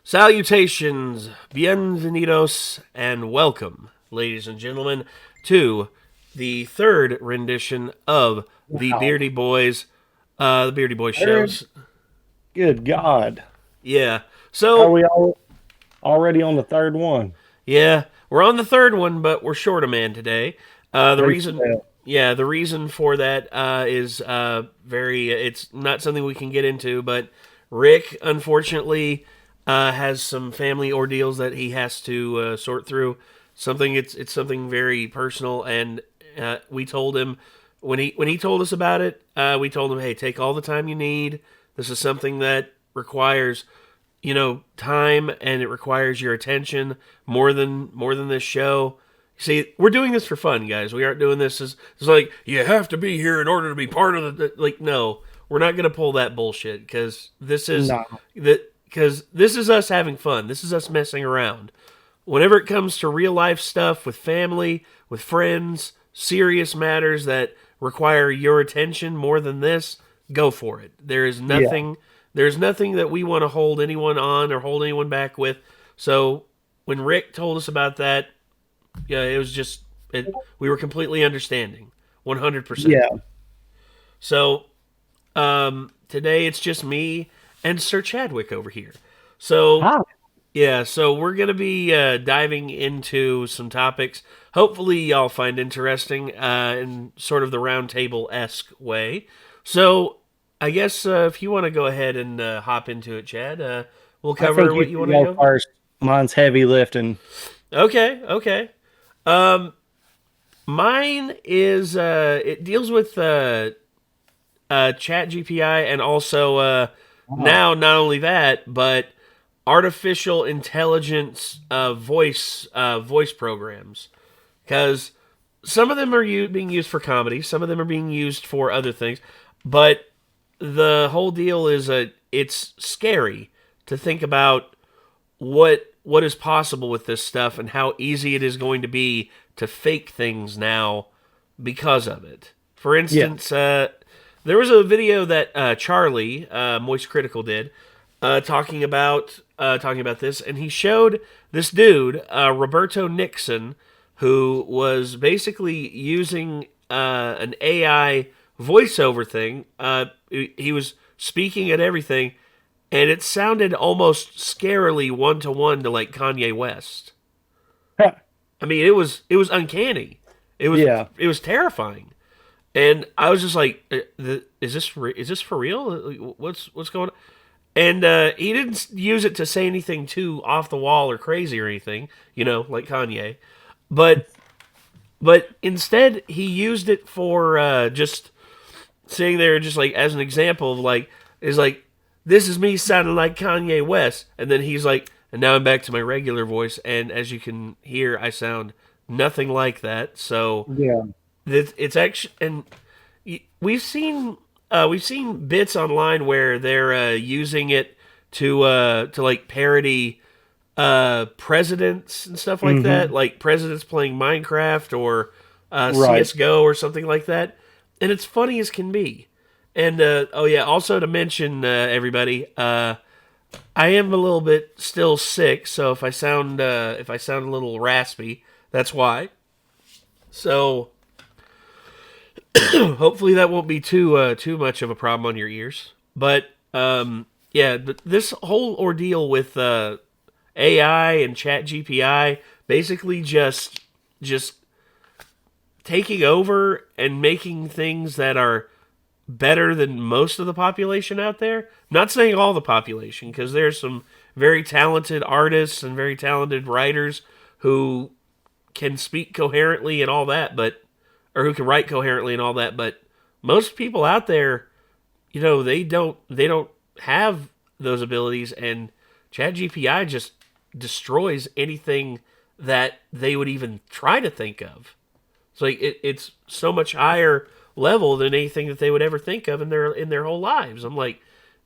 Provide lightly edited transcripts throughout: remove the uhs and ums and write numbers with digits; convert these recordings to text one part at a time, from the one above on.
Salutations, bienvenidos, and welcome, ladies and gentlemen, to the third rendition of the Wow. Beardy Boys Third? shows. Good God. Yeah, Are so we all already on the third one? yeah, we're on the third one, but we're short a man today. The Great reason, stuff. yeah, the reason for that is very. It's not something we can get into, but Rick, unfortunately, has some family ordeals that he has to sort through. It's something very personal, and we told him when he told us about it. We told him, hey, take all the time you need. This is something that requires time, and it requires your attention more than this show. See, we're doing this for fun, guys. We aren't doing this as it's like you have to be here in order to be part of the like. No, we're not gonna pull that bullshit because No. this is us having fun. This is us messing around. Whenever it comes to real life stuff with family, with friends, serious matters that require your attention more than this, go for it. Yeah. There's nothing that we want to hold anyone on or hold anyone back with. So when Rick told us about that, yeah, it was just we were completely understanding, 100%. Yeah. So today it's just me and Sir Chadwick over here. So Hi. yeah, so we're gonna be diving into some topics. Hopefully, y'all find interesting in sort of the roundtable esque way. So I guess if you want to go ahead and hop into it, Chad, we'll I think cover you what you should want to go go. first. Mine's heavy lifting. Okay, okay. Um, Mine is it deals with Chat GPI and also Oh, now not only that, but artificial intelligence voice programs because some of them are being used for comedy, some of them are being used for other things, but the whole deal is it's scary to think about what is possible with this stuff and how easy it is going to be to fake things now because of it. For yeah. instance, there was a video that Charlie Moist Critical did talking about this, and he showed this dude Roberto Nixon, who was basically using an AI voiceover thing. He was speaking at everything, and it sounded almost scarily one to one to like Kanye West. I mean, it was uncanny. Yeah. It was terrifying, and I was just like, is this for real? What's going on?" And he didn't use it to say anything too off the wall or crazy or anything, like Kanye. But instead he used it for just sitting there, just like as an example of like is like this is me sounding like Kanye West, and then he's like, and now I'm back to my regular voice, and as you can hear, I sound nothing like that. So Yeah. it's actually, and we've seen bits online where they're using it to like parody presidents and stuff like that, Mm-hmm. like presidents playing Minecraft or Right. CS:GO or something like that, and it's funny as can be. And oh yeah, also to mention everybody, I am a little bit still sick, so if I sound a little raspy, that's why. So hopefully that won't be too much of a problem on your ears. But yeah, this whole ordeal with AI and Chat GPI basically just taking over and making things that are better than most of the population out there. I'm not saying all the population, because there's some very talented artists and very talented writers who can speak coherently and all that, but or who can write coherently and all that, but most people out there, they don't have those abilities, and ChatGPI just destroys anything that they would even try to think of. It's like it's so much higher level than anything that they would ever think of in their whole lives. I'm like,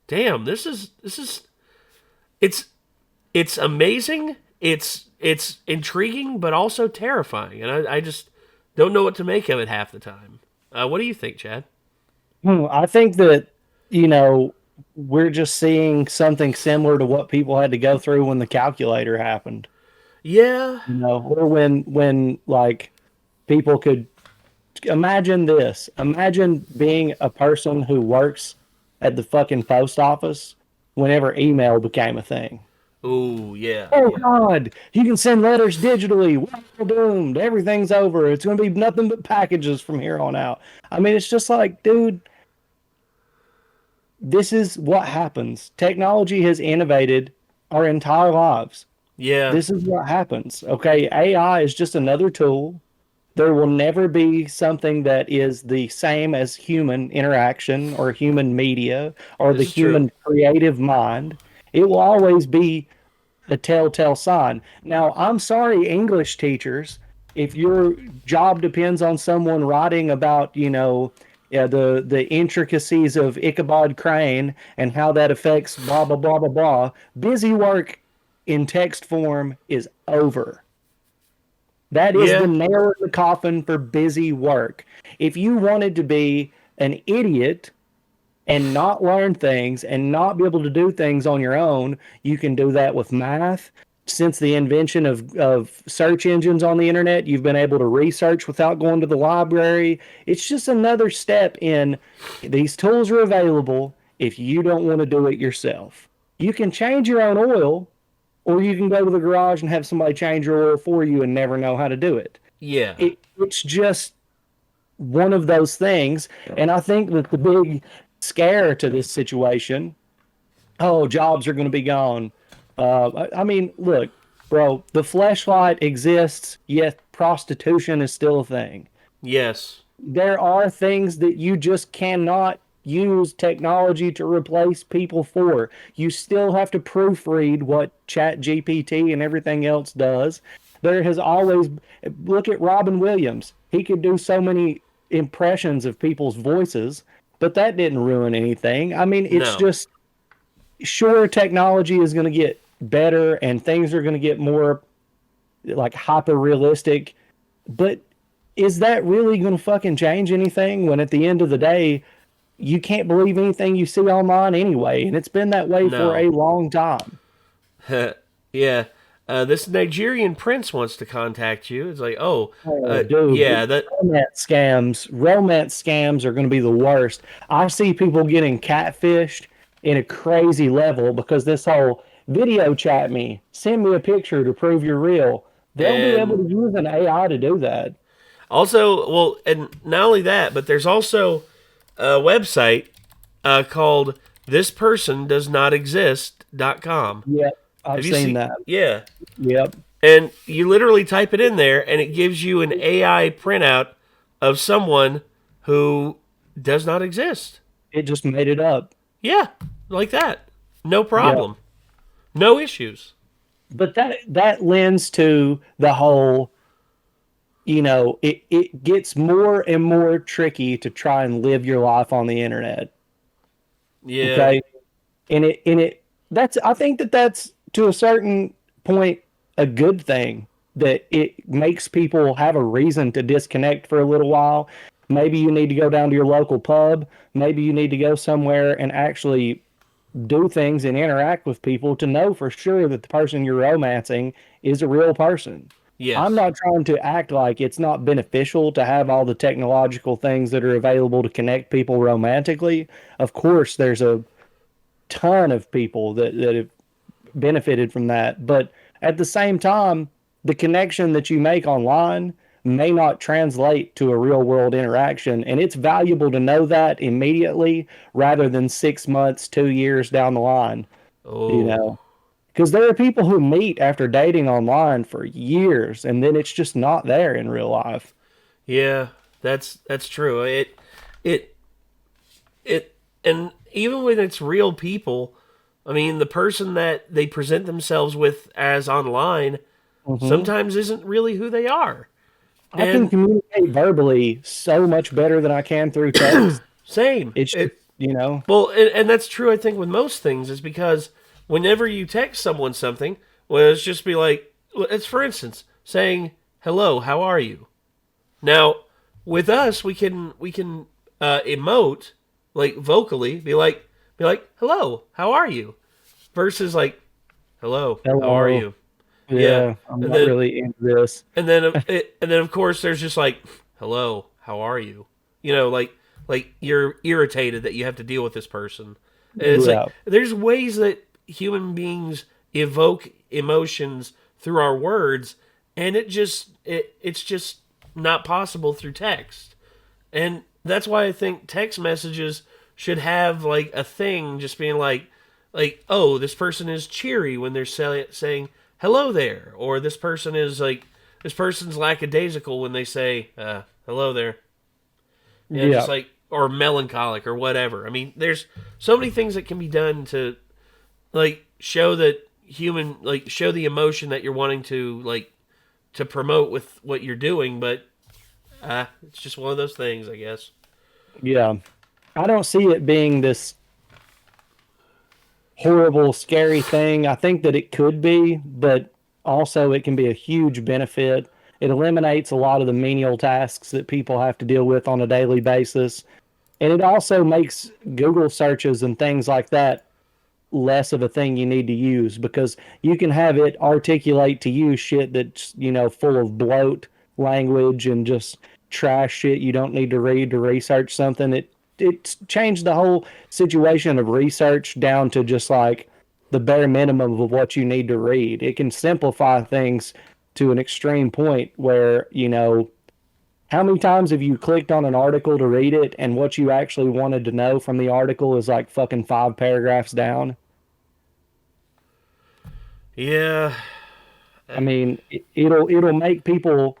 damn, this is it's it's amazing. It's intriguing, but also terrifying, and I just don't know what to make of it half the time. What do you think, Chad? I think that, you know. we're just seeing something similar to what people had to go through when the calculator happened. Yeah, Or when like people could imagine this. Imagine being a person who works at the fucking post office whenever email became a thing. oh yeah, Oh yeah. God, you can send letters digitally. We're all doomed. Everything's over. It's going to be nothing but packages from here on out. I mean, it's just like, dude, this is what happens. Technology has innovated our entire lives. Yeah, This is what happens. Okay. AI is just another tool. There will never be something that is the same as human interaction or human media or the this is true. human creative mind. It will always be a telltale sign. Now, I'm sorry, English teachers, if your job depends on someone writing about, yeah, the intricacies of Ichabod Crane and how that affects blah blah blah blah blah. Busy work in text form is over. That is the Yeah, nail in the coffin for busy work. If you wanted to be an idiot and not learn things and not be able to do things on your own, you can do that with math. Since the invention of search engines on the internet, you've been able to research without going to the library. It's just another step in these tools are available if you don't want to do it yourself. You can change your own oil, or you can go to the garage and have somebody change your oil for you and never know how to do it. yeah, It's just one of those things. And I think that the big scare to this situation, oh, jobs are going to be gone. I mean, look, bro, the fleshlight exists, yet prostitution is still a thing. yes, There are things that you just cannot use technology to replace people for. You still have to proofread what Chat GPT and everything else does. There has always look at Robin Williams. He could do so many impressions of people's voices, but that didn't ruin anything. I mean, it's no, just sure technology is going to get better and things are going to get more like hyper realistic, but is that really going to fucking change anything when at the end of the day you can't believe anything you see online anyway, and it's been that way for no. a long time. Yeah, this Nigerian prince wants to contact you. It's like, oh, Oh, dude, yeah, that, romance scams are going to be the worst. I see people getting catfished in a crazy level because this whole video chat me, send me a picture to prove you're real. They'll be able and to use an AI to do that. also, well, and not only that, but there's also a website called thispersondoesnotexist.com. Yep, Have I've you seen seen? that. Yeah, Yep, and you literally type it in there, and it gives you an AI printout of someone who does not exist. it just made it up. Yeah, like that. No Yep. problem. No issues. But that lends to the whole, it gets more and more tricky to try and live your life on the internet. Yeah. Okay. And it that's I think that that's to a certain point a good thing, that it makes people have a reason to disconnect for a little while. Maybe you need to go down to your local pub. Maybe you need to go somewhere and actually do things and interact with people to know for sure that the person you're romancing is a real person. I'm Yes. not trying to act like it's not beneficial to have all the technological things that are available to connect people romantically. Of course, there's a ton of people that have benefited from that. But at the same time, the connection that you make online may not translate to a real world interaction. And it's valuable to know that immediately rather than 6 months, 2 years down the line, you Oh. know. Because there are people who meet after dating online for years and then it's just not there in real life. Yeah. That's true. It it and even when it's real people, I mean, the person that they present themselves with as online Hmm. sometimes isn't really who they are. I can And communicate verbally so much better than I can through text. same. It's just, It well, and that's true. I think with most things is because whenever you text someone something, well, it's just be like, it's for instance saying hello, how are you? Now, with us, we can emote like vocally, be like, Be like, "Hello, how are you?" Versus like, "Hello, how are Hello. you?" Yeah, Yeah, I'm and not then really into this. of course there's just like, "Hello, how are you?" Like you're irritated that you have to deal with this person. And it's like Yeah. there's ways that human beings evoke emotions through our words, and it's just not possible through text. And that's why I think text messages should have like a thing just being like, oh, this person is cheery when they're saying hello there, or this person's lackadaisical when they say hello there. Just Yeah. like, or melancholic or whatever. I mean, there's so many things that can be done to like show the emotion that you're wanting to promote with what you're doing, but it's just one of those things, I guess. Yeah. I don't see it being this horrible, scary thing. I think that it could be, but also it can be a huge benefit. It eliminates a lot of the menial tasks that people have to deal with on a daily basis. And it also makes Google searches and things like that less of a thing you need to use because you can have it articulate to you shit that's, full of bloat language and just trash shit you don't need to read to research something. It's changed the whole situation of research down to just like the bare minimum of what you need to read. It can simplify things to an extreme point where, how many times have you clicked on an article to read it and what you actually wanted to know from the article is like fucking 5 paragraphs down? Yeah. I mean, it'll make people.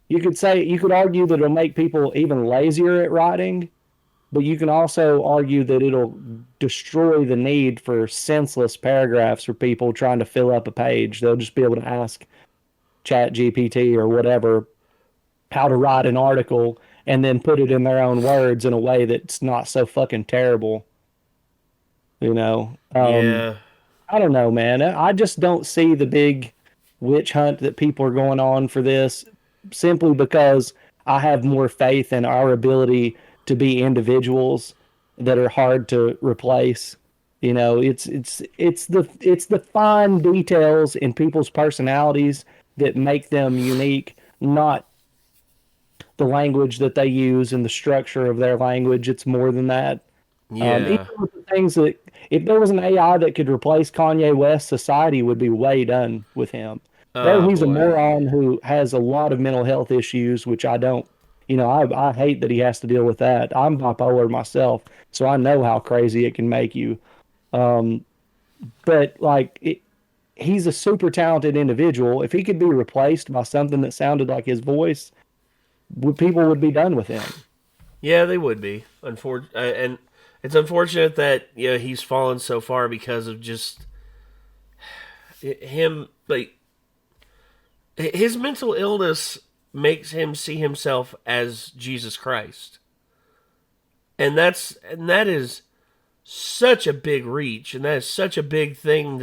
You could argue that it'll make people even lazier at writing, but you can also argue that it'll destroy the need for senseless paragraphs for people trying to fill up a page. They'll just be able to ask Chat GPT or whatever how to write an article and then put it in their own words in a way that's not so fucking terrible. You know, Yeah. I don't know, man. I just don't see the big witch hunt that people are going on for this simply because I have more faith in our ability to be individuals that are hard to replace. It's the fine details in people's personalities that make them unique, not the language that they use and the structure of their language. It's more than that. Even Yeah. with the things that, if there was an AI that could replace Kanye West, society would be way done with him. Though Oh he's a boy. moron who has a lot of mental health issues, which I don't, I hate that he has to deal with that. I'm bipolar myself, so I know how crazy it can make you. Um, but like, he's a super talented individual. If he could be replaced by something that sounded like his voice, people would be done with him. Yeah, they would be. And it's unfortunate that he's fallen so far because of just him. Like his mental illness makes him see himself as Jesus Christ, and that is such a big reach, and that is such a big thing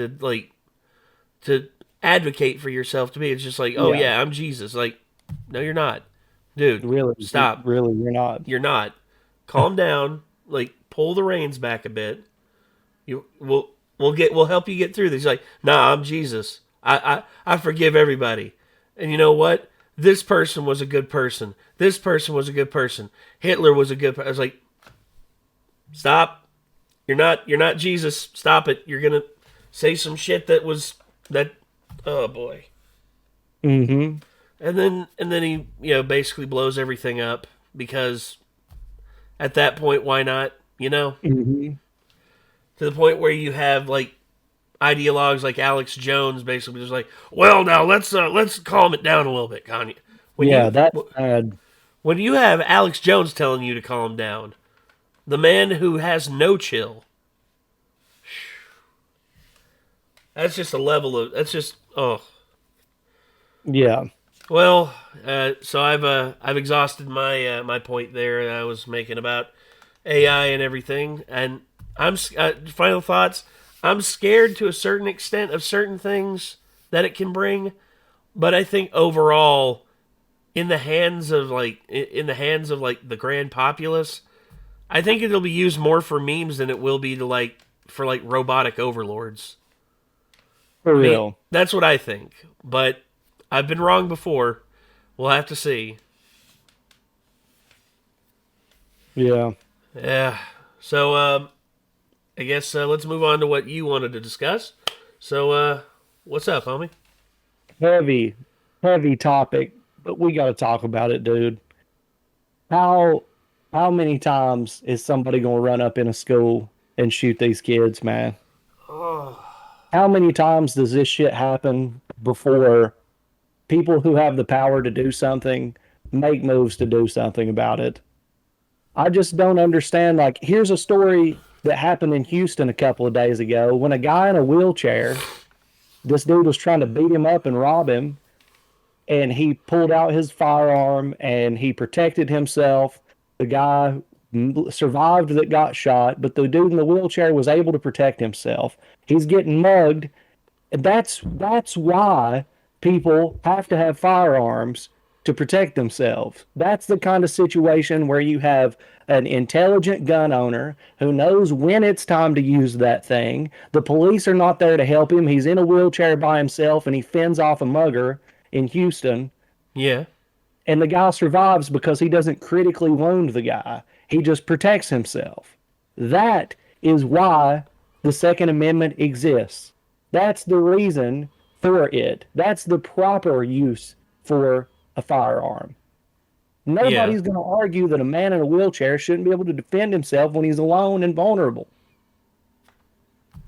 to advocate for yourself to be. It's just like, oh Yeah, yeah, I'm Jesus. Like, no, you're not, dude. really, Stop. really, you're not. You're not. Calm down. Like, pull the reins back a bit. You we'll help you get through this. He's like, nah, I'm Jesus. I forgive everybody. And you know what? This person was a good person. This person was a good person. Hitler was a good person. I was like, stop. You're not Jesus. Stop it. You're gonna say some shit that oh boy. Hmm. And then he basically blows everything up because at that point why not? Hmm. To the point where you have like ideologues like Alex Jones basically just like, well, now let's calm it down a little bit, Kanye. When Yeah, you that's bad. when you have Alex Jones telling you to calm down, the man who has no chill, that's just a level of that's just oh Yeah. well. So I've exhausted my point there that I was making about AI and everything, and final thoughts. I'm scared to a certain extent of certain things that it can bring, but I think overall, in the hands of like the grand populace, I think it'll be used more for memes than it will be to like for like robotic overlords. For I mean, real. that's what I think. But I've been wrong before. We'll have to see. Yeah. Yeah. So I guess let's move on to what you wanted to discuss. So what's up, homie? Heavy, heavy topic, but we got to talk about it, dude. How how many times is somebody going to run up in a school and shoot these kids, man? Oh, How many times does this shit happen before people who have the power to do something make moves to do something about it? I just don't understand. Like, here's a story that happened in Houston a couple of days ago when a guy in a wheelchair, this dude was trying to beat him up and rob him, and he pulled out his firearm and he protected himself. The guy survived that got shot, but the dude in the wheelchair was able to protect himself. He's getting mugged. And that's why people have to have firearms to protect themselves. That's the kind of situation where you have an intelligent gun owner who knows when it's time to use that thing. The police are not there to help him. He's in a wheelchair by himself and he fends off a mugger in Houston. yeah. And the guy survives because he doesn't critically wound the guy. He just protects himself. That is why the Second Amendment exists. That's the reason for it. That's the proper use for a firearm. Yeah. Nobody's going to argue that a man in a wheelchair shouldn't be able to defend himself when he's alone and vulnerable.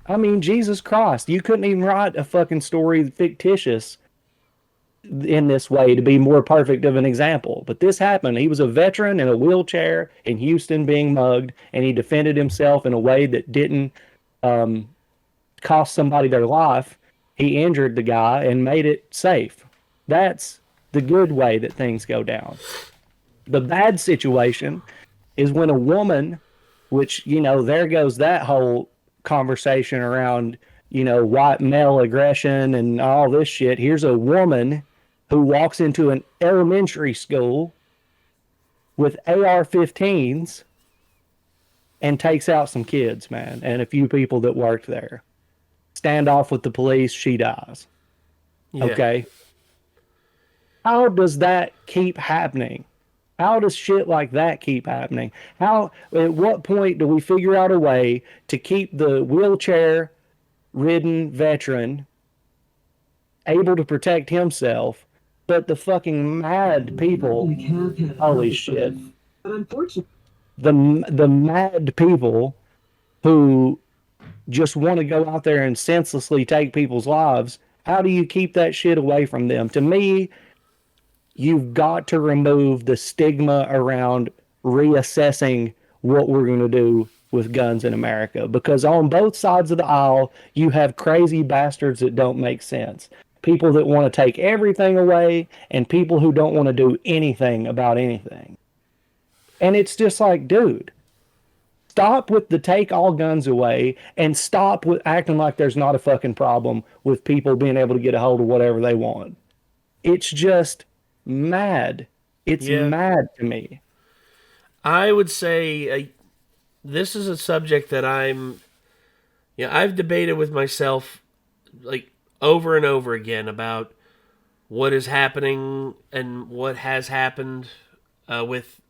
I mean, Jesus Christ, you couldn't even write a fucking story fictitious in this way to be more perfect of an example. But this happened. He was a veteran in a wheelchair in Houston being mugged, and he defended himself in a way that didn't um, cost somebody their life. He injured the guy and made it safe. That's the good way that things go down. The bad situation is when a woman, which, there goes that whole conversation around, white male aggression and all this shit. Here's a woman who walks into an elementary school with AR-15s and takes out some kids, man, and a few people that worked there. Stand off with the police, she dies. Yeah. Okay. How does that keep happening? How does shit like that keep happening? At what point do we figure out a way to keep the wheelchair ridden veteran able to protect himself, but the fucking mad people, holy shit, the mad people who just want to go out there and senselessly take people's lives, how do you keep that shit away from them? To me, you've got to remove the stigma around reassessing what we're going to do with guns in America, because on both sides of the aisle, you have crazy bastards that don't make sense. People that want to take everything away and people who don't want to do anything about anything. And it's just like, dude, stop with the take all guns away and stop with acting like there's not a fucking problem with people being able to get a hold of whatever they want. It's just mad. It's Yeah. mad to me. I would say this is a subject that I've debated with myself like over and over again about what is happening and what has happened with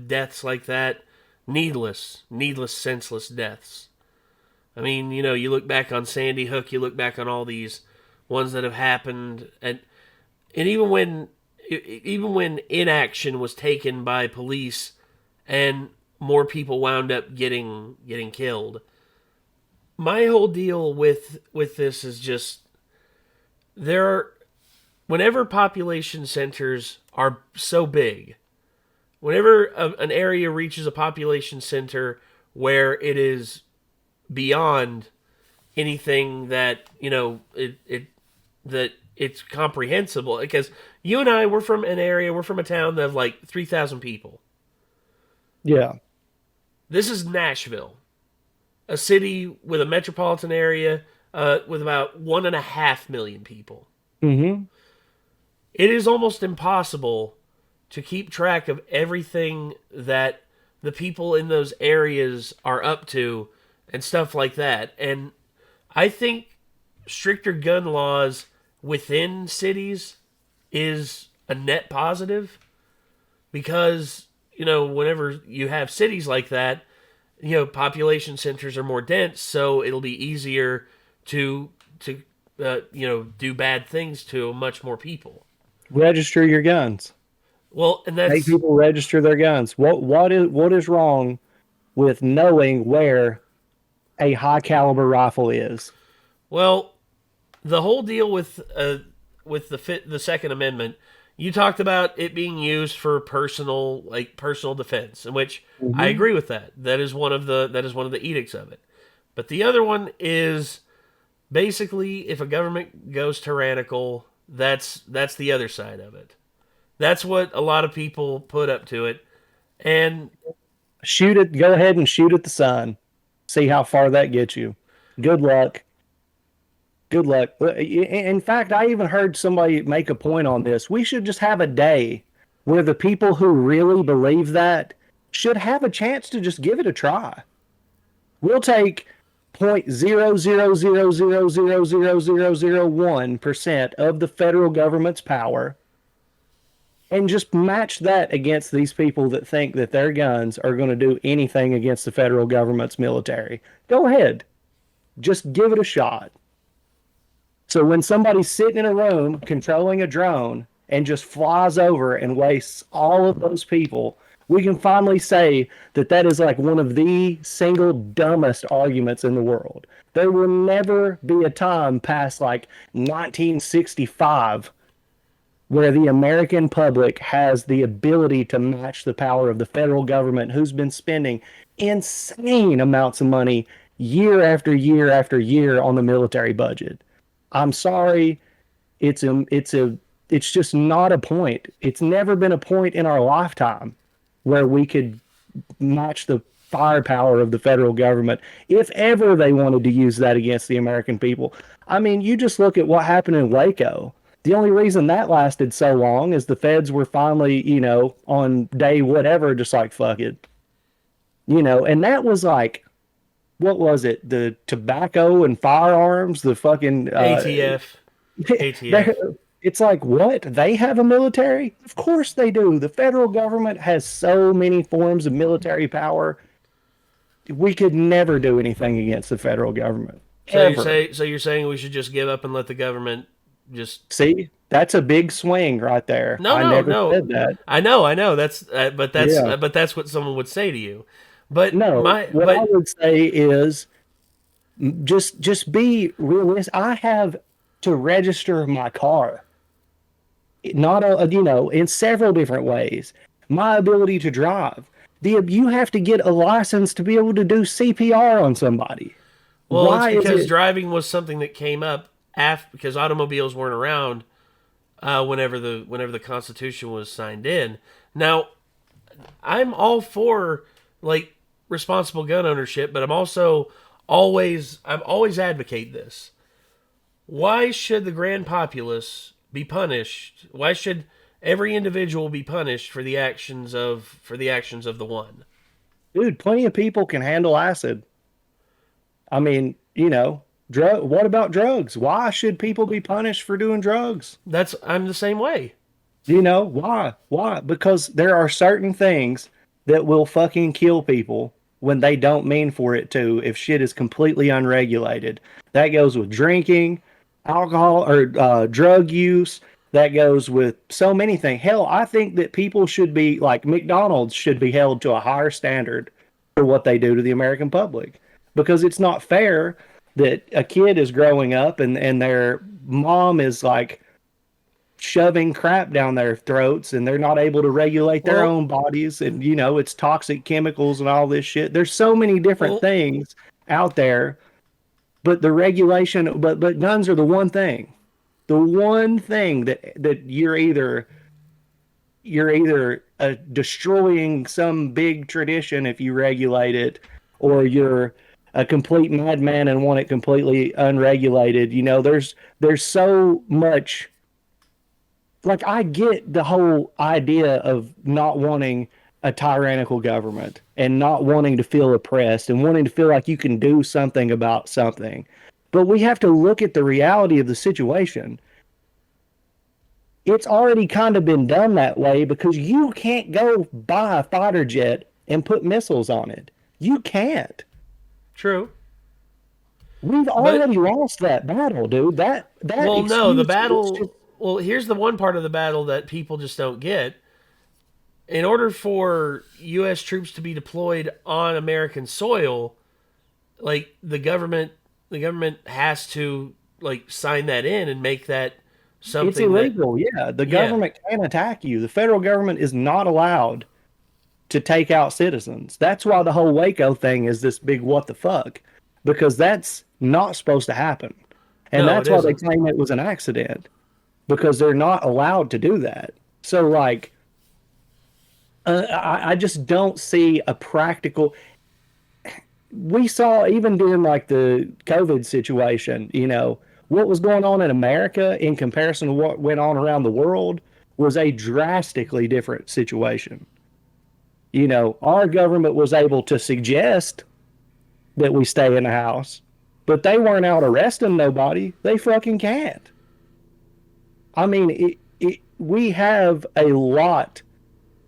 deaths like that, needless, senseless deaths. I mean, you look back on Sandy Hook, you look back on all these ones that have happened, and even when inaction was taken by police and more people wound up getting killed. My whole deal with this is just there are whenever population centers are so big, whenever an area reaches a population center where it is beyond anything that that it's comprehensible, because you and I, we're from a town of like 3,000 people. Yeah. This is Nashville, a city with a metropolitan area with about 1.5 million people. Mm-hmm. It is almost impossible to keep track of everything that the people in those areas are up to and stuff like that. And I think stricter gun laws within cities is a net positive because, whenever you have cities like that, population centers are more dense, so it'll be easier to do bad things to much more people. Register your guns. Well, and Make that's people register their guns. What is wrong with knowing where a high caliber rifle is? well, the whole deal with the Second Amendment. You talked about it being used for personal defense, in which I Hmm. agree with that. That is one of the edicts of it. But the other one is basically if a government goes tyrannical, that's the other side of it. That's what a lot of people put up to it. And Shoot it. Go ahead and shoot at the sun. See how far that gets you. Good luck. Good luck. In fact, I even heard somebody make a point on this. We should just have a day where the people who really believe that should have a chance to just give it a try. We'll take 0.000000001% of the federal government's power and just match that against these people that think that their guns are going to do anything against the federal government's military. Go ahead. Just give it a shot. So when somebody's sitting in a room controlling a drone and just flies over and wastes all of those people, we can finally say that that is like one of the single dumbest arguments in the world. There will never be a time past like 1965 where the American public has the ability to match the power of the federal government, who's been spending insane amounts of money year after year after year on the military budget. I'm sorry, it's just not a point. It's never been a point in our lifetime where we could match the firepower of the federal government if ever they wanted to use that against the American people. I mean, you just look at what happened in Waco. The only reason that lasted so long is the feds were finally, on day whatever, just like fuck it. And that was like, what was it? The tobacco and firearms, the fucking ATF, they- ATF. it's like, what? They have a military? Of course they do. The federal government has so many forms of military power. We could never do anything against the federal government. Ever. So you're saying we should just give up and let the government just. See? That's a big swing right there. No, I no, never no. said that. I know. Yeah. But that's what someone would say to you. But No, my what I but would say is just be realistic. I have to register my car. Not in several different ways. My ability to drive. You have to get a license to be able to do CPR on somebody. well, it's Why is because it? driving was something that came up after because automobiles weren't around whenever the Constitution was signed in. Now, I'm all for like responsible gun ownership, but I'm always advocate this. Why should the grand populace be punished? Why should every individual be punished for the actions of the one? Dude, plenty of people can handle acid. I mean, what about drugs? Why should people be punished for doing drugs? I'm the same way. Why? Why? Because there are certain things that will fucking kill people when they don't mean for it to, if shit is completely unregulated. That goes with drinking, alcohol, or drug use. That goes with so many things. Hell, I think that people should be like McDonald's should be held to a higher standard for what they do to the American public because it's not fair that a kid is growing up and their mom is like shoving crap down their throats and they're not able to regulate their Well, own bodies and it's toxic chemicals and all this shit. There's so many different well, things out there, but the regulation but guns are the one thing. The one thing that you're either destroying some big tradition if you regulate it, or you're a complete madman and want it completely unregulated. There's so much. Like I get the whole idea of not wanting a tyrannical government and not wanting to feel oppressed and wanting to feel like you can do something about something. But we have to look at the reality of the situation. It's already kind of been done that way because you can't go buy a fighter jet and put missiles on it. You can't. True. We've But already lost that battle, dude. That well, no, the excuse is battle. just Well, here's the one part of the battle that people just don't get. In order for U.S. troops to be deployed on American soil, like the government has to like sign that in and make that it's something that, illegal. Yeah, the yeah, government can attack you. The federal government is not allowed to take out citizens. That's why the whole Waco thing is this big what the fuck, because that's not supposed to happen. And no, it that's why they isn't. claim it was an accident because they're not allowed to do that. So, like, I just don't see a practical. We saw even during like the COVID situation, what was going on in America in comparison to what went on around the world was a drastically different situation. Our government was able to suggest that we stay in the house, but they weren't out arresting nobody. They fucking can't. I mean, we have a lot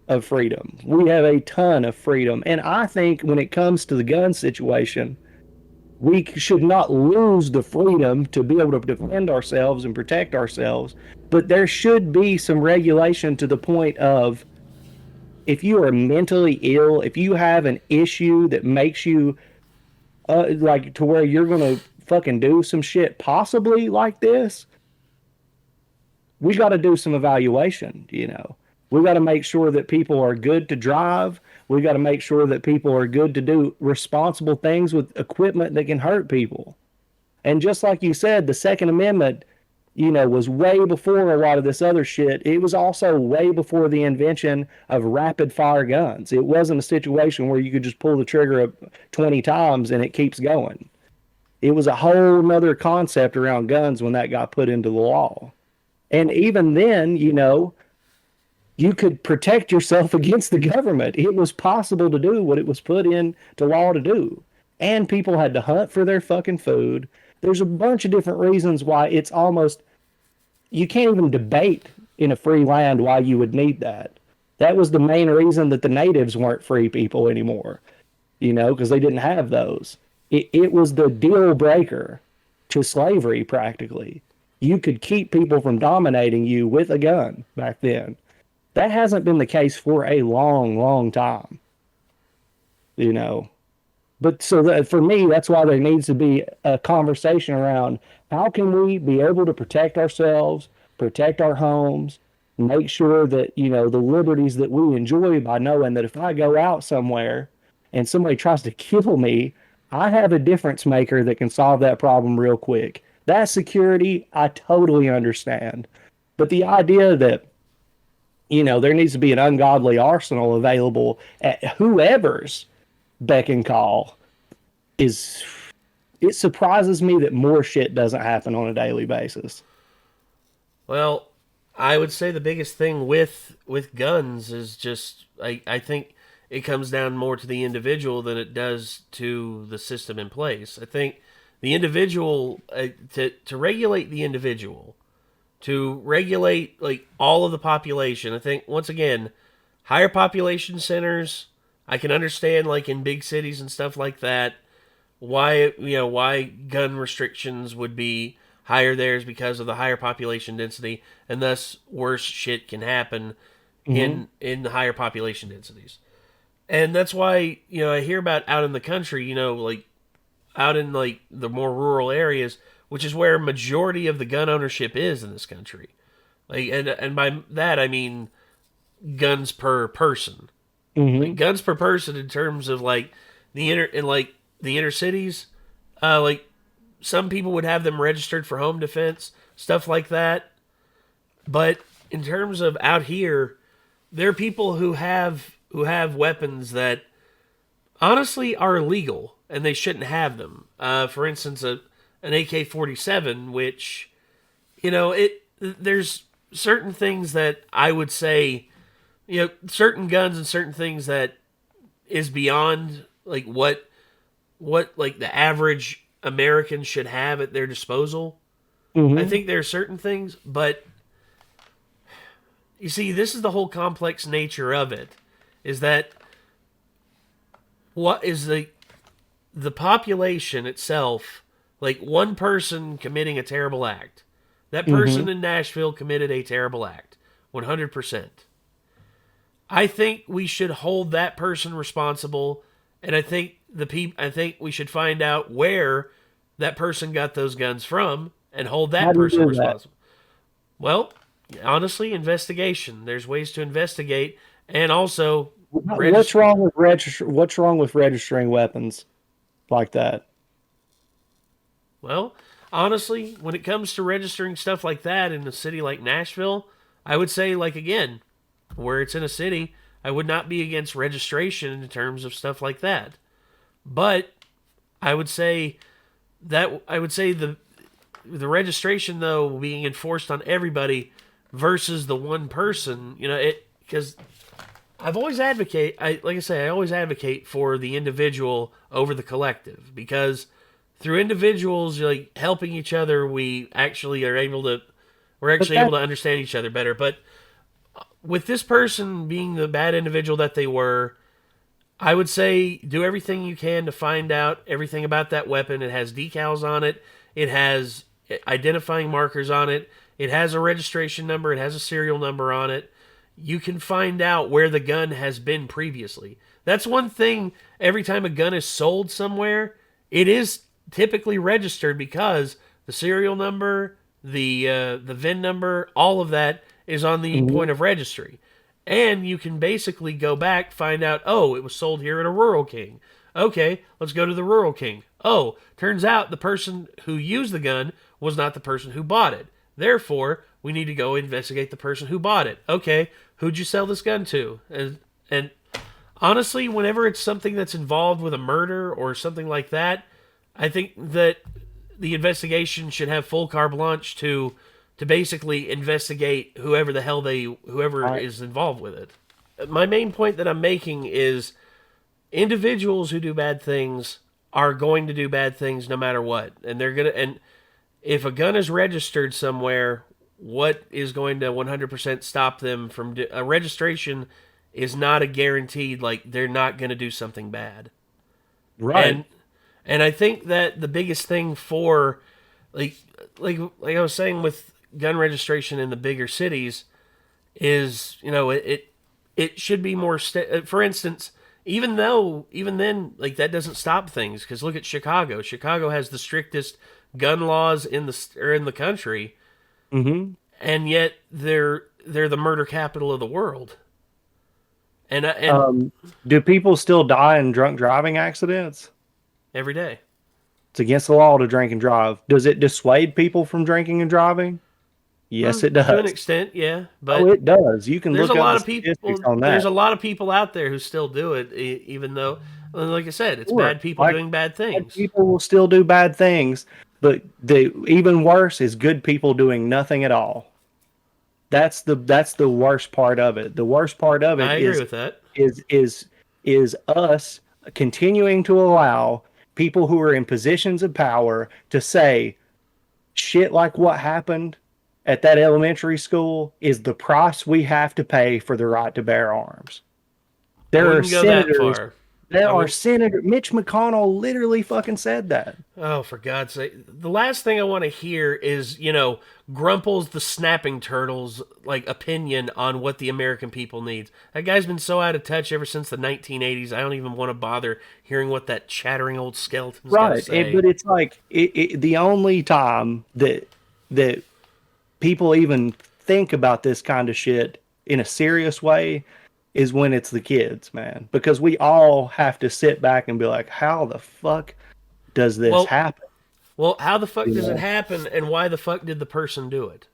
of freedom. We have a ton of freedom. And I think when it comes to the gun situation, we should not lose the freedom to be able to defend ourselves and protect ourselves. But there should be some regulation to the point of if you are mentally ill, if you have an issue that makes you like to where you're going to fucking do some shit possibly like this, we got to do some evaluation. We got to make sure that people are good to drive. We got to make sure that people are good to do responsible things with equipment that can hurt people. And just like you said, the Second Amendment, was way before a lot of this other shit. It was also way before the invention of rapid fire guns. It wasn't a situation where you could just pull the trigger 20 times and it keeps going. It was a whole nother concept around guns when that got put into the law. And even then, you could protect yourself against the government. It was possible to do what it was put into law to do. And people had to hunt for their fucking food. There's a bunch of different reasons why it's almost, you can't even debate in a free land why you would need that. That was the main reason that the natives weren't free people anymore, because they didn't have those. It was the deal breaker to slavery, practically. You could keep people from dominating you with a gun back then. That hasn't been the case for a long, long time, you know. But so that for me, that's why there needs to be a conversation around how can we be able to protect ourselves, protect our homes, make sure that, the liberties that we enjoy by knowing that if I go out somewhere and somebody tries to kill me, I have a difference maker that can solve that problem real quick. That security, I totally understand. But the idea that, there needs to be an ungodly arsenal available at whoever's beck and call is, it surprises me that more shit doesn't happen on a daily basis. Well, I would say the biggest thing with guns is just I think it comes down more to the individual than it does to the system in place. I think the individual to regulate the individual, to regulate like all of the population. I think once again, higher population centers, I can understand like in big cities and stuff like that why gun restrictions would be higher there is because of the higher population density and thus worse shit can happen Mm-hmm. in the higher population densities. And that's why, I hear about out in the country, like out in like the more rural areas, which is where majority of the gun ownership is in this country. Like and by that I mean guns per person. Like Mm-hmm. guns per person in terms of like the inner cities, like some people would have them registered for home defense, stuff like that. But in terms of out here, there are people who have weapons that honestly are illegal and they shouldn't have them. For instance, an AK-47, which there's certain things that I would say certain guns and certain things that is beyond like what like the average American should have at their disposal. I Mm-hmm. think there are certain things, but you see, this is the whole complex nature of it. Is that what is the population itself? Like one person committing a terrible act. That Mm-hmm. person in Nashville committed a terrible act. 100%. I think we should hold that person responsible, and I think we should find out where that person got those guns from and hold How that do you person do that? responsible. Well, honestly, investigation. There's ways to investigate, and also What's register. wrong with What's wrong with registering weapons like that? Well, honestly, when it comes to registering stuff like that in a city like Nashville, I would say, like again, where it's in a city, I would not be against registration in terms of stuff like that. But I would say the registration though being enforced on everybody versus the one person, it because like I say, I always advocate for the individual over the collective because through individuals like helping each other, we're But actually able that to understand each other better. But with this person being the bad individual that they were, I would say do everything you can to find out everything about that weapon. It has decals on it. It has identifying markers on it. It has a registration number. It has a serial number on it. You can find out where the gun has been previously. That's one thing. Every time a gun is sold somewhere, it is typically registered because the serial number, the VIN number, all of that is on the Mhm. point of registry. And you can basically go back, find out, oh, it was sold here at a Rural King. Okay, let's go to the Rural King. Oh, turns out the person who used the gun was not the person who bought it. Therefore, we need to go investigate the person who bought it. Okay, who'd you sell this gun to? And honestly, whenever it's something that's involved with a murder or something like that, I think that the investigation should have full carte blanche to basically investigate whoever All right. is involved with it. My main point that I'm making is individuals who do bad things are going to do bad things no matter what, and if a gun is registered somewhere, what is going to 100% stop them from a registration is not a guaranteed like they're not going to do something bad. Right. And and I think that the biggest thing for like like I was saying with gun registration in the bigger cities is it should be more for instance, even then like that doesn't stop things because look at Chicago has the strictest gun laws in the country, Mm-hmm. and yet they're the murder capital of the world. And Um, do people still die in drunk driving accidents? every day. It's against the law to drink and drive. Does it dissuade people from drinking and driving? Yes, it To an does. extent, yeah, Oh, but it does. You can there's a look up lot the of statistics people on there's that. a lot of people out there who still do it even though like I said, it's Sure. bad people Like doing bad bad things. people will still do bad things, but the even worse is good people doing nothing at all. That's the worst part of it. The worst part of it I agree with that. is is is us continuing to allow people who are in positions of power to say shit like what happened at that elementary school is the price we have to pay for the right to bear arms. I There are wouldn't go that senators, far. there I are won't. senator Mitch McConnell literally fucking said that. Oh, for God's sake! The last thing I want to hear is Grumple's the snapping turtles like opinion on what the American people needs. That guy's been so out of touch ever since the 1980s. I don't even want to bother hearing what that chattering old skeleton's got to Right. say. But it's like the only time that people even think about this kind of shit in a serious way is when it's the kids, man. Because we all have to sit back and be like, how the fuck does this Well, happen? how the fuck You does it know, happen, and why the fuck did the person do it?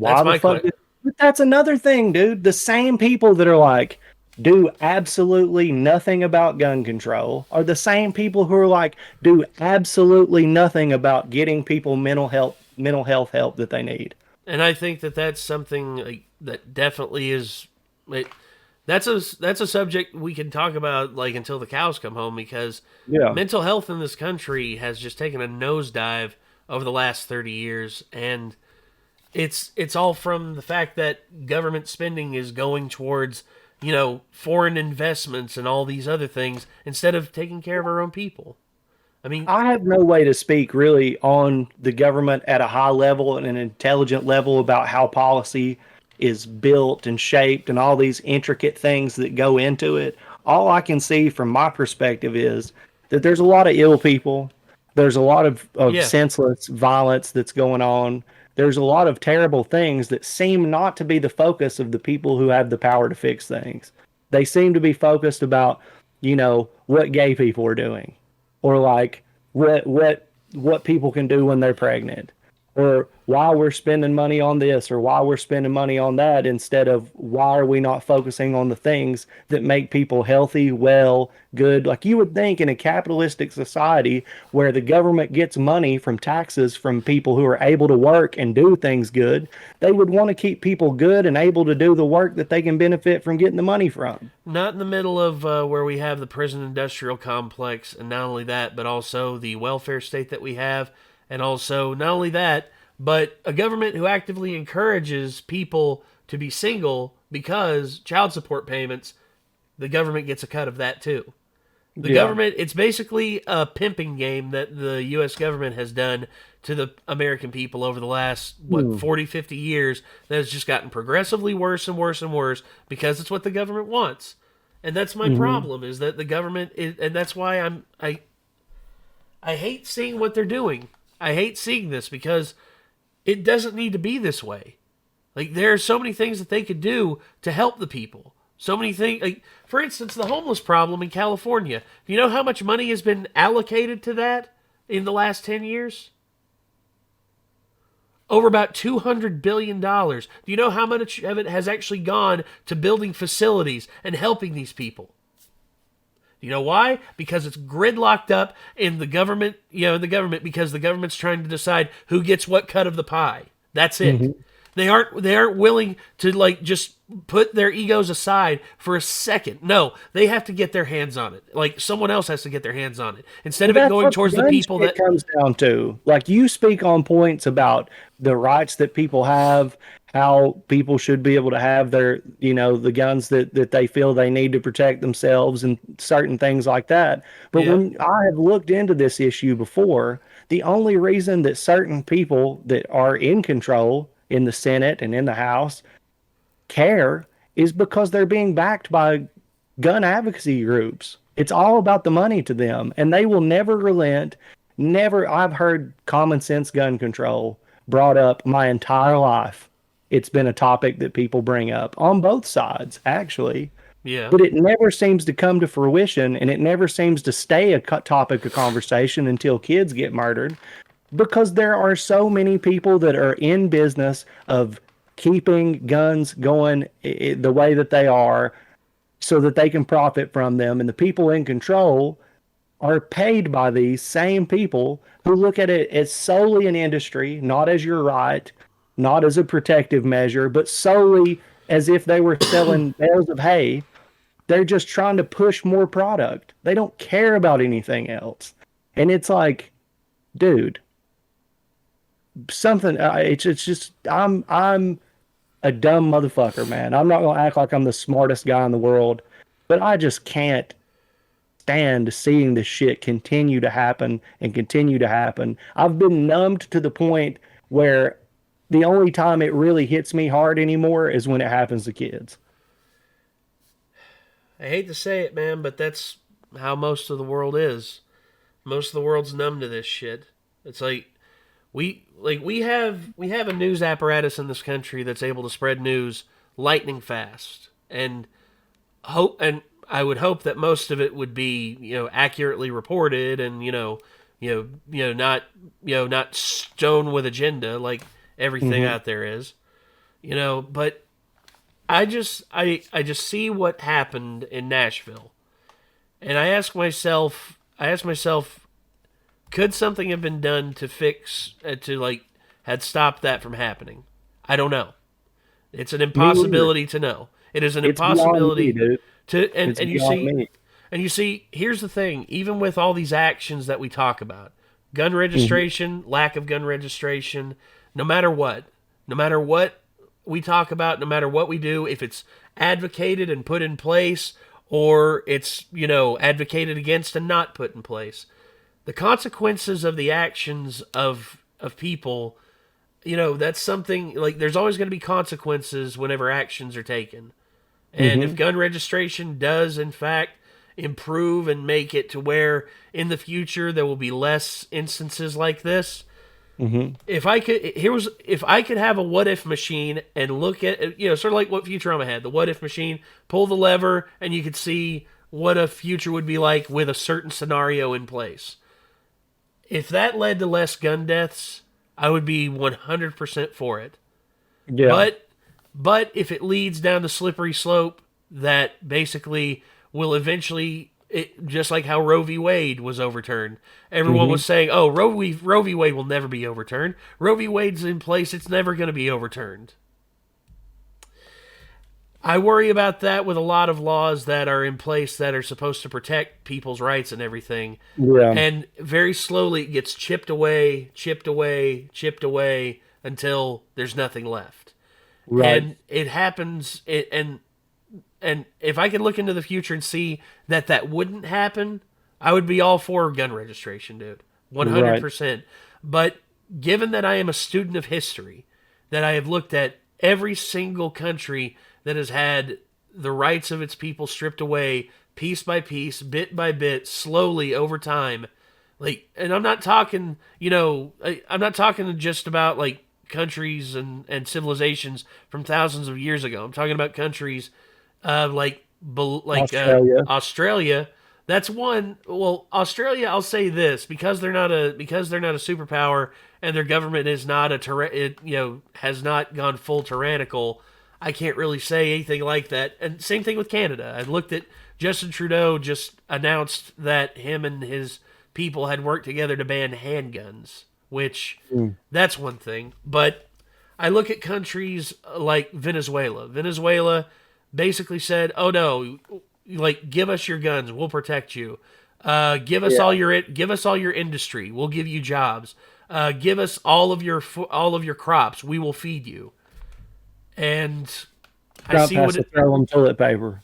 That's why the my fuck? question. But that's another thing, dude. The same people that are like, do absolutely nothing about gun control are the same people who are like, do absolutely nothing about getting people mental health help that they need. And I think that that's something like, that definitely is It, that's a subject we can talk about like until the cows come home because Yeah. mental health in this country has just taken a nosedive over the last 30 years, and it's all from the fact that government spending is going towards foreign investments and all these other things instead of taking care of our own people. I mean, I have no way to speak really on the government at a high level and an intelligent level about how policy is built and shaped and all these intricate things that go into it. All I can see from my perspective is that there's a lot of ill people. There's a lot of yeah, senseless violence that's going on. There's a lot of terrible things that seem not to be the focus of the people who have the power to fix things. They seem to be focused about, what gay people are doing, or like what people can do when they're pregnant, or why we're spending money on this or why we're spending money on that, instead of why are we not focusing on the things that make people healthy, well, good. Like, you would think in a capitalistic society where the government gets money from taxes from people who are able to work and do things good, they would want to keep people good and able to do the work that they can benefit from getting the money from. not in the middle of where we have the prison industrial complex, and not only that, but also the welfare state that we have, and also not only that, but a government who actively encourages people to be single because child support payments, the government gets a cut of that too. The Yeah. government, it's basically a pimping game that the U.S. government has done to the American people over the last, Hmm. 40, 50 years that has just gotten progressively worse and worse and worse because it's what the government wants. And that's my Hmm. problem is that the government is, and that's why I hate seeing what they're doing. I hate seeing this because it doesn't need to be this way. Like, there are so many things that they could do to help the people. So many things. Like, for instance, the homeless problem in California. Do you know how much money has been allocated to that in the last 10 years? Over about $200 billion. Do you know how much of it has actually gone to building facilities and helping these people? You know why? Because it's gridlocked up in the government, because the government's trying to decide who gets what cut of the pie. That's it. Hmm. They aren't willing to like just put their egos aside for a second. No, they have to get their hands on it. Like someone else has to get their hands on it instead Well, of it that's going what the towards the gun people shit that. comes down to. Like, you speak on points about the rights that people have, how people should be able to have their, the guns that they feel they need to protect themselves and certain things like that. But Yeah, when I have looked into this issue before, the only reason that certain people that are in control in the Senate and in the House care is because they're being backed by gun advocacy groups. It's all about the money to them, and they will never relent. Never. I've heard common sense gun control brought up my entire life. It's been a topic that people bring up on both sides, actually, yeah, but it never seems to come to fruition, and it never seems to stay a topic of conversation until kids get murdered, because there are so many people that are in business of keeping guns going the way that they are so that they can profit from them. And the people in control are paid by these same people who look at it as solely an industry, not as your right, not as a protective measure, but solely as if they were selling bales of hay. They're just trying to push more product. They don't care about anything else. And it's like, dude, something. It's just I'm a dumb motherfucker, man. I'm not gonna act like I'm the smartest guy in the world, but I just can't stand seeing this shit continue to happen and continue to happen. I've been numbed to the point where the only time it really hits me hard anymore is when it happens to kids. I hate to say it, man, but that's how most of the world is. Most of the world's numb to this shit. It's like we have a news apparatus in this country that's able to spread news lightning fast, and I would hope that most of it would be accurately reported, and not stone with agenda like everything Hmm. out there is. But I just see what happened in Nashville, and I ask myself, could something have been done to fix to like had stopped that from happening? I don't know. It's an Me either. impossibility to know. It is an It's beyond me, impossibility dude. to It's beyond me. and you see, here's the thing, even with all these actions that we talk about, gun Hmm. registration, lack of gun registration, no matter what we talk about, no matter what we do, if it's advocated and put in place or it's, advocated against and not put in place, the consequences of the actions of people, that's something like there's always going to be consequences whenever actions are taken. And if Hmm. gun registration does, in fact, improve and make it to where in the future there will be less instances like this, Hmm. if I could have a what if machine and look at, sort of like what Futurama had, the what if machine, pull the lever and you could see what a future would be like with a certain scenario in place. If that led to less gun deaths, I would be 100% for it. Yeah. But but if it leads down the slippery slope that basically will eventually, just like how Roe v. Wade was overturned, everyone Hmm. was saying, "Oh, Roe v. Wade will never be overturned. Roe v. Wade's in place; it's never going to be overturned." I worry about that with a lot of laws that are in place that are supposed to protect people's rights and everything. Yeah. And very slowly it gets chipped away, chipped away, chipped away until there's nothing left. Right. And it happens, and if I could look into the future and see that that wouldn't happen, I would be all for gun registration, dude. Right. 100%. But given that I am a student of history, that I have looked at every single country that has had the rights of its people stripped away piece by piece, bit by bit, slowly over time. Like, and I'm not talking, I'm not talking just about like countries and civilizations from thousands of years ago. I'm talking about countries Australia. Australia. That's one. Well, Australia, I'll say this, because they're not a superpower and their government is not has not gone full tyrannical. I can't really say anything like that. And same thing with Canada. I looked at Justin Trudeau just announced that him and his people had worked together to ban handguns, which Mm. that's one thing. But I look at countries like Venezuela. Venezuela basically said, "Oh no, like give us your guns, we'll protect you. Yeah. Give us all your industry, we'll give you jobs. Give us all of your crops, we will feed you." And I Trump see has what to throw him toilet paper.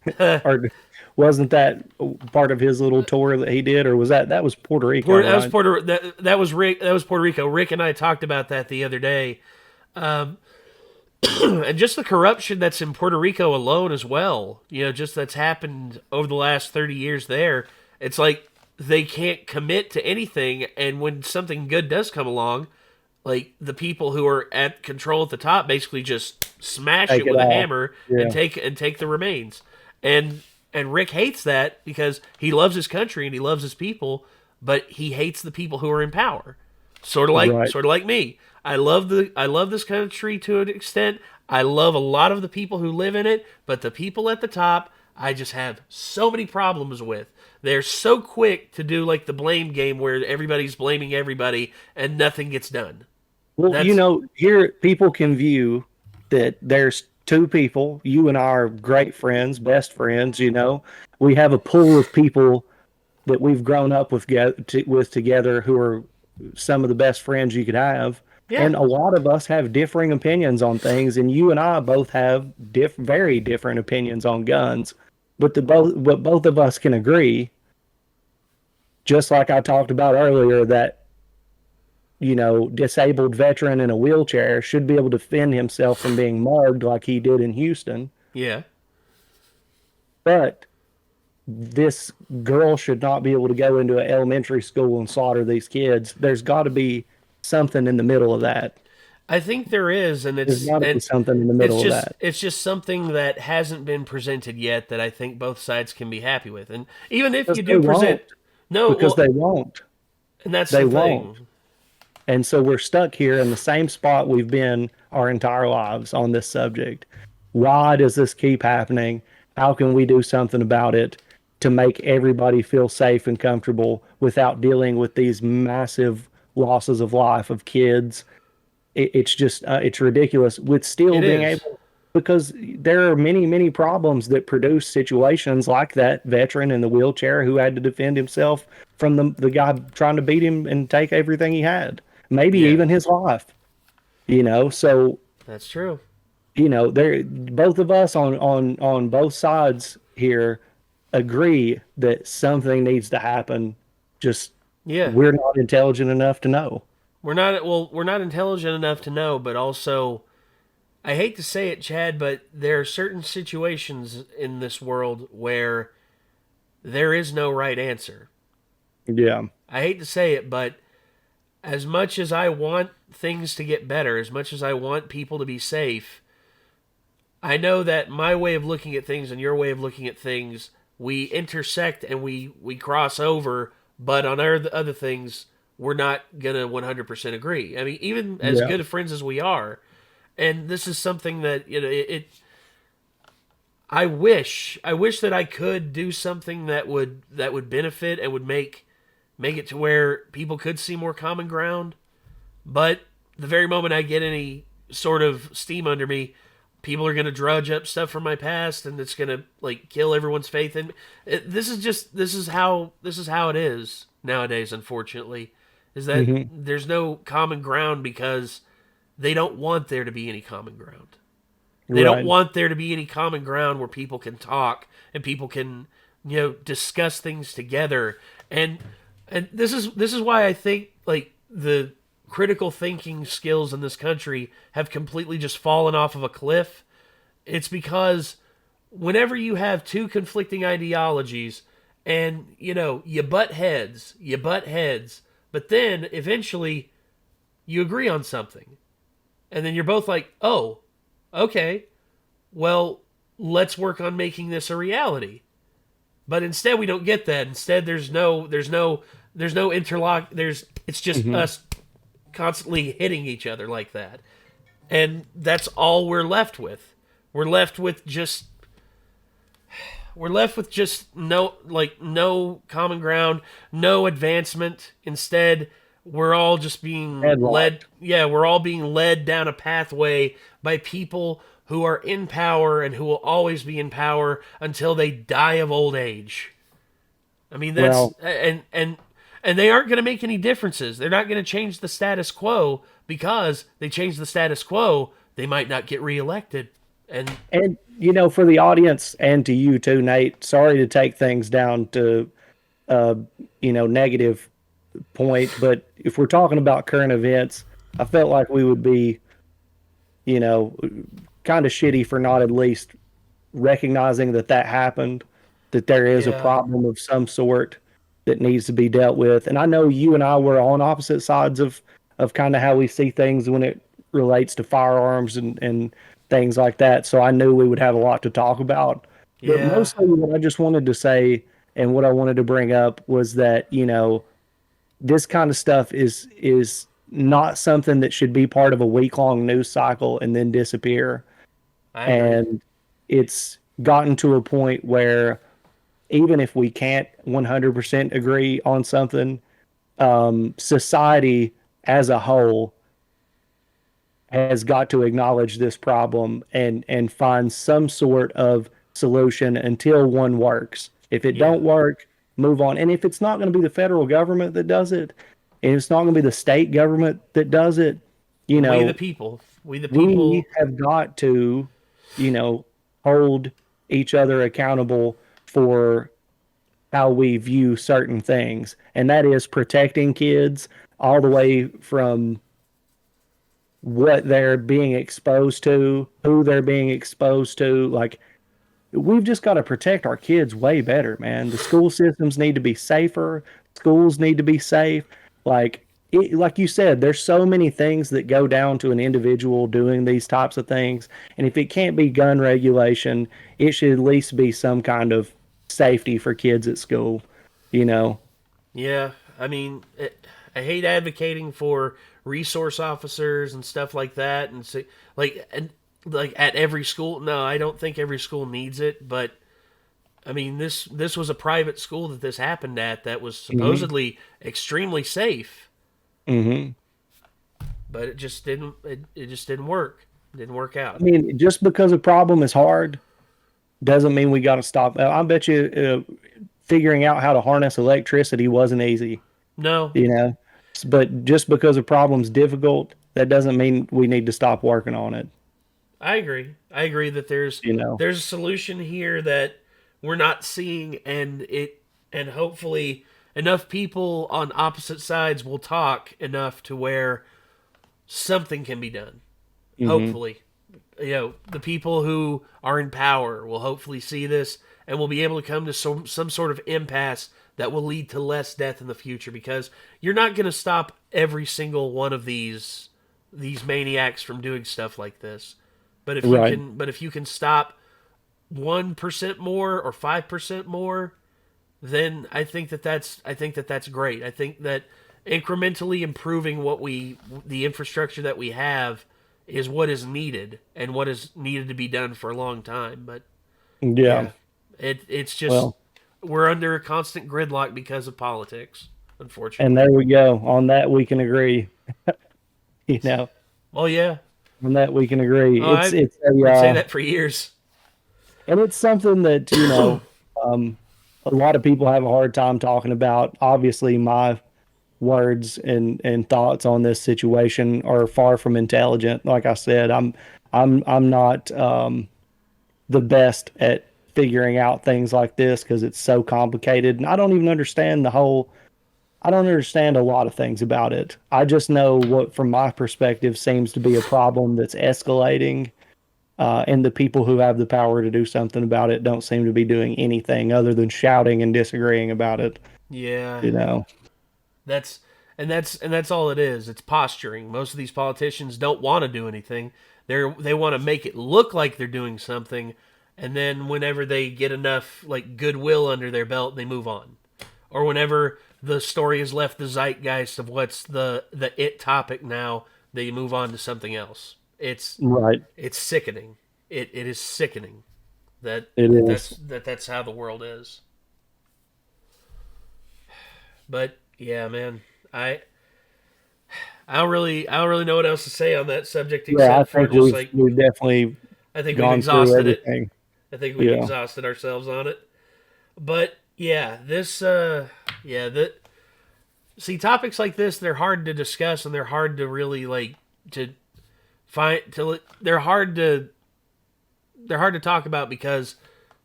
it. Or wasn't that part of his little tour that he did, or was that was Puerto Rico, That was right? that was Rick. That was Puerto Rico. Rick and I talked about that the other day, and just the corruption that's in Puerto Rico alone as well. Just that's happened over the last 30 years there. It's like they can't commit to anything, and when something good does come along, like the people who are at control at the top basically just smash Take it it with a all. hammer Yeah. and take the remains. And Rick hates that because he loves his country and he loves his people, but he hates the people who are in power. Right. Sort of like me. I love this country to an extent. I love a lot of the people who live in it, but the people at the top I just have so many problems with. They're so quick to do like the blame game where everybody's blaming everybody and nothing gets done. Well, That's here people can view that there's two people. You and I are great friends, best friends. We have a pool of people that we've grown up with together who are some of the best friends you could have. yeah. And a lot of us have differing opinions on things, and you and I both have very different opinions on guns. But both of us can agree, just like I talked about earlier, that disabled veteran in a wheelchair should be able to defend himself from being mugged like he did in Houston. Yeah. But this girl should not be able to go into an elementary school and slaughter these kids. There's got to be something in the middle of that. I think there is, and There's got to be something in the it's middle of just that it's just something that hasn't been presented yet that I think both sides can be happy with. And even if because you they do present, won't. no, Because well, they won't. and that's They the won't. thing. And so we're stuck here in the same spot we've been our entire lives on this subject. Why does this keep happening? How can we do something about it to make everybody feel safe and comfortable without dealing with these massive losses of life of kids? It's just it's ridiculous with still It being is. able because there are many, many problems that produce situations like that veteran in the wheelchair who had to defend himself from the guy trying to beat him and take everything he had, maybe Yeah, even his life. So that's true. there both of us on both sides here agree that something needs to happen. Just Yeah, we're not intelligent enough to know. we're not intelligent enough to know, but also I hate to say it, Chad, but there are certain situations in this world where there is no right answer. Yeah. I hate to say it, but as much as I want things to get better, as much as I want people to be safe, I know that my way of looking at things and your way of looking at things, we intersect and we cross over, but on other things, we're not going to 100% agree. I mean, even as Yeah. good of friends as we are, and this is something that, I wish that I could do something that would benefit and would make it to where people could see more common ground. But the very moment I get any sort of steam under me, people are going to drudge up stuff from my past, and it's going to like kill everyone's faith in me. This is how it is nowadays. Unfortunately, is that Hmm. there's no common ground because they don't want there to be any common ground. They don't Right. want there to be any common ground where people can talk and people can, discuss things together. And this is why I think like the critical thinking skills in this country have completely just fallen off of a cliff. It's because whenever you have two conflicting ideologies and you butt heads, but then eventually you agree on something. And then you're both like, "Oh, okay. Well, let's work on making this a reality." But instead we don't get that. Instead there's no interlock. It's just Hmm. us constantly hitting each other like that. And that's all we're left with. We're left with just no common ground, no advancement. Instead, we're all just being led. Headlocked. Yeah, we're all being led down a pathway by people who are in power and who will always be in power until they die of old age. I mean, that's Well, and they aren't going to make any differences. They're not going to change the status quo because they change the status quo, they might not get reelected. And and for the audience and to you too, Nate, sorry to take things down to uh, negative point, but if we're talking about current events, I felt like we would be, you know, kind of shitty for not at least recognizing that that happened, that there is a yeah, problem of some sort that needs to be dealt with. And I know you and I were on opposite sides of kind of how we see things when it relates to firearms and things like that. So I knew we would have a lot to talk about. But yeah, mostly what I just wanted to say and what I wanted to bring up was that, this kind of stuff is not something that should be part of a week long news cycle and then disappear. I agree. And it's gotten to a point where even if we can't 100% agree on something, society as a whole has got to acknowledge this problem and find some sort of solution until one works. If it Yeah. don't work, move on. And if it's not going to be the federal government that does it, and it's not going to be the state government that does it, you We the know, people. We the we people. have got to, you know, hold each other accountable for how we view certain things. And that is protecting kids all the way from what they're being exposed to, who they're being exposed to. Like, we've just got to protect our kids way better, man. The school systems need to be safer. Schools need to be safe. Like you said, there's so many things that go down to an individual doing these types of things. And if it can't be gun regulation, it should at least be some kind of safety for kids at school, you know? Yeah. I mean, I hate advocating for resource officers and stuff like that, and say like at every school. No, I don't think every school needs it, but I mean this was a private school that this happened at that was Hmm. supposedly extremely safe, Hmm. but it just didn't. It just didn't work. Didn't work out. I mean, just because a problem is hard doesn't mean we got to stop. I bet you figuring out how to harness electricity wasn't easy, No, you know. But just because a problem's difficult, that doesn't mean we need to stop working on it, I agree. I agree that you know. there's a solution here that we're not seeing, and hopefully enough people on opposite sides will talk enough to where something can be done. Hmm. Hopefully, the people who are in power will hopefully see this and will be able to come to some sort of impasse that will lead to less death in the future, because you're not going to stop every single one of these maniacs from doing stuff like this. Right. But if you can stop 1% more or 5% more, then I think that that's great. I think that incrementally improving the infrastructure that we have is what is needed and what is needed to be done for a long time. But Yeah. yeah, it's just Well, we're under a constant gridlock because of politics, and unfortunately. there we go. On that, we can agree. You know, Well, yeah. on that we can agree. Oh, It's a I'd say that for years. and it's something that um, a lot of people have a hard time talking about. Obviously, my words and thoughts on this situation are far from intelligent. Like I said, I'm not the best at figuring out things like this because it's so complicated, and I don't even understand the whole. I don't understand a lot of things about it. I just know what, from my perspective, seems to be a problem that's escalating, and the people who have the power to do something about it don't seem to be doing anything other than shouting and disagreeing about it. Yeah, You know, that's and that's all it is. It's posturing. Most of these politicians don't want to do anything. They want to make it look like they're doing something, and then whenever they get enough like goodwill under their belt, they move on. Or whenever the story has left the zeitgeist of what's the it topic now, they move on to something else. right? It's sickening. It is sickening that It is. that's how the world is. But yeah, man, I I don't really know what else to say on that subject Yeah, I except for think just we've like we've definitely I think we've gone through exhausted it. everything. I think we've Yeah. exhausted ourselves on it. But yeah, yeah, that see topics like this, they're hard to discuss and they're hard to really like to find to they're hard to talk about because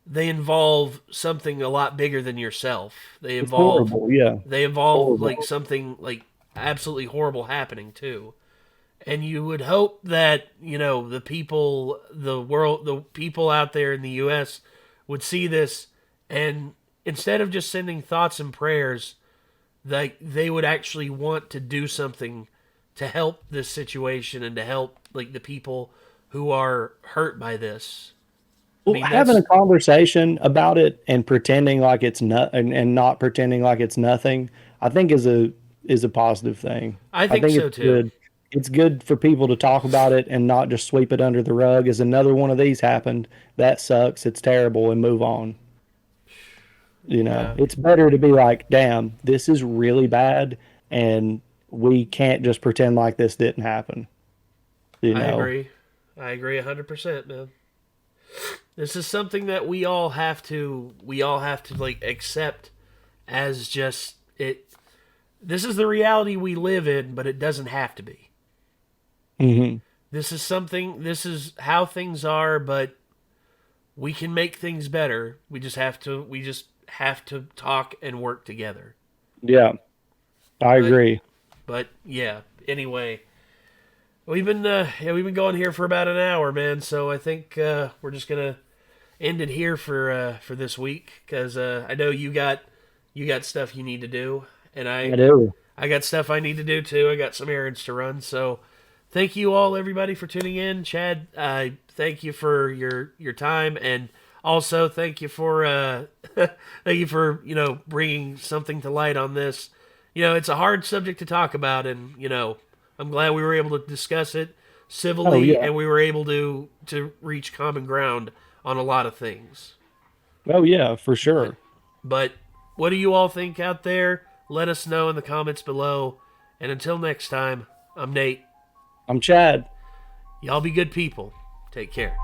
they involve something a lot bigger than yourself. It's horrible. Yeah. They It's involve horrible. like something like absolutely horrible happening too. And you would hope that, the people out there in the US would see this, and instead of just sending thoughts and prayers, like they would actually want to do something to help this situation and to help like the people who are hurt by this. I Well, mean, having a that's conversation about it and pretending like it's not and not pretending like it's nothing, I think is a positive thing. I I think think so it's too. good. It's good for people to talk about it and not just sweep it under the rug as another one of these happened. That sucks. It's terrible and move on. You know, Yeah, it's better to be like, damn, this is really bad and we can't just pretend like this didn't happen. You I know, agree. I agree 100%, man. This is something that we all have to like accept as just it. This is the reality we live in, but it doesn't have to be. hmm This is how things are, but we can make things better. We just have to talk and work together. yeah, I But agree. yeah. Anyway, we've been going here for about an hour, man. So I think we're just gonna end it here for this week because I know you got stuff you need to do, and I do. I got stuff I need to do too. I got some errands to run. So thank you all, everybody, for tuning in. Chad, thank you for your time, and also thank you for thank you for bringing something to light on this. It's a hard subject to talk about, and I'm glad we were able to discuss it Oh civilly, yeah. and we were able to reach common ground on a lot of things. Oh yeah, for But sure. but what do you all think out there? Let us know in the comments below. And until next time, I'm Nate. I'm Chad. Y'all be good people. Take care.